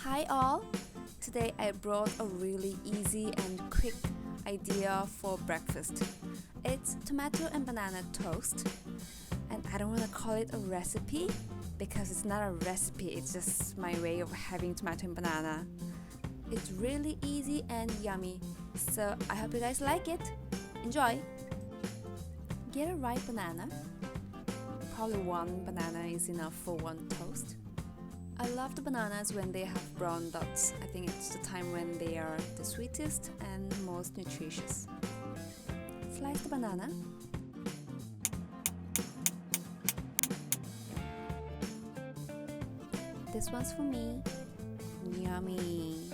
Hi all! Today I brought a really easy and quick idea for breakfast. It's tomato and banana toast, and I don't want to call it a recipe because it's not a recipe, it's just my way of having tomato and banana. It's really easy and yummy, so I hope you guys like it. Enjoy! Get a ripe banana. Probably one banana is enough for one toast. I love the bananas when they have brown dots. I think it's the time when they are the sweetest and most nutritious. Slice the banana. This one's for me. Yummy.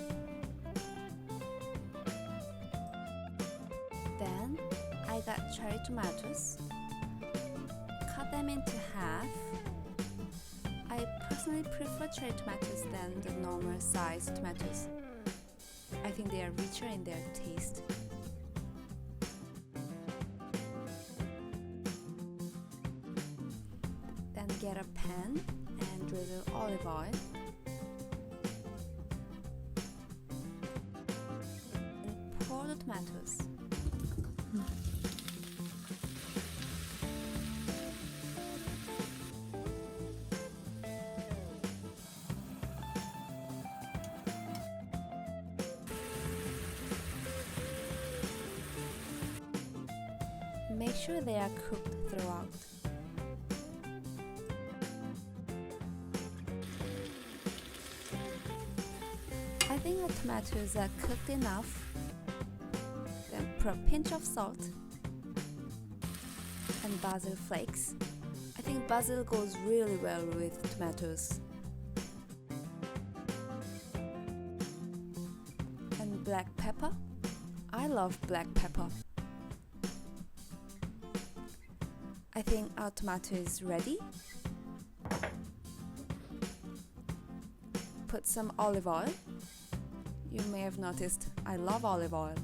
Then I got cherry tomatoes. Cut them into half. I personally prefer cherry tomatoes than the normal sized tomatoes. I think they are richer in their taste. Then get a pan and drizzle olive oil. And pour the tomatoes. Make sure they are cooked throughout. I think the tomatoes are cooked enough. Then put a pinch of salt and basil flakes. I think basil goes really well with tomatoes. And black pepper. I love black pepper. I think our tomato is ready. Put some olive oil. You may have noticed I love olive oil.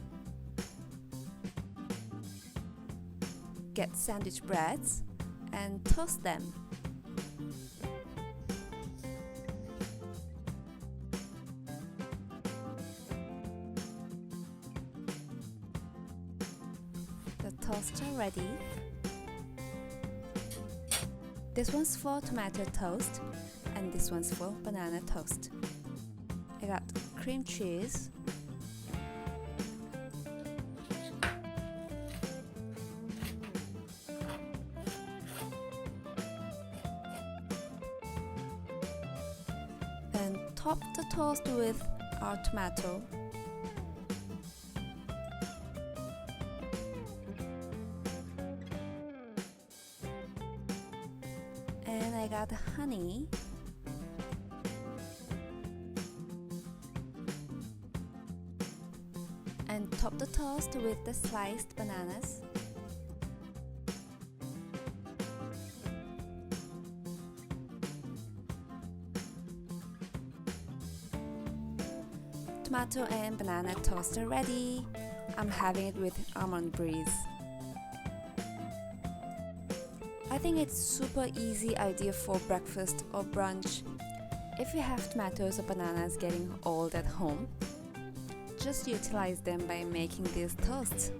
Get sandwich breads and toast them. The toaster ready. This one's for tomato toast and this one's for banana toast. I got cream cheese, and top the toast with our tomato. And I got honey. And top the toast with the sliced bananas. Tomato and banana toast are ready. I'm having it with almond breeze. I think it's super easy idea for breakfast or brunch. If you have tomatoes or bananas getting old at home, just utilize them by making these toasts.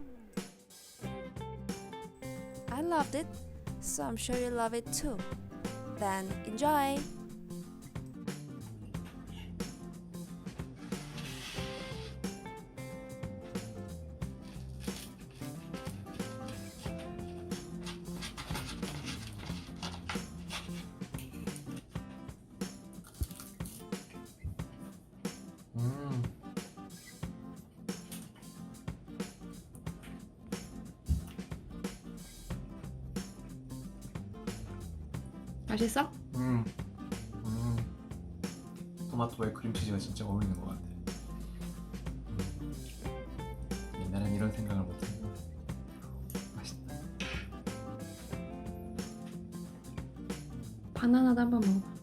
I loved it, so I'm sure you love it too. Then enjoy! 맛있어? 토마토에 크림치즈가 진짜 어울리는 것 같아. 옛날엔 이런 생각을 못했는데 맛있다. 바나나도 한번 먹어봐.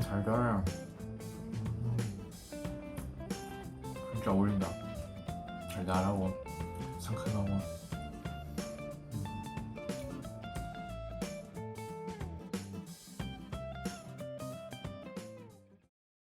달달해. 진짜 어울린다. 달달하고 상큼하고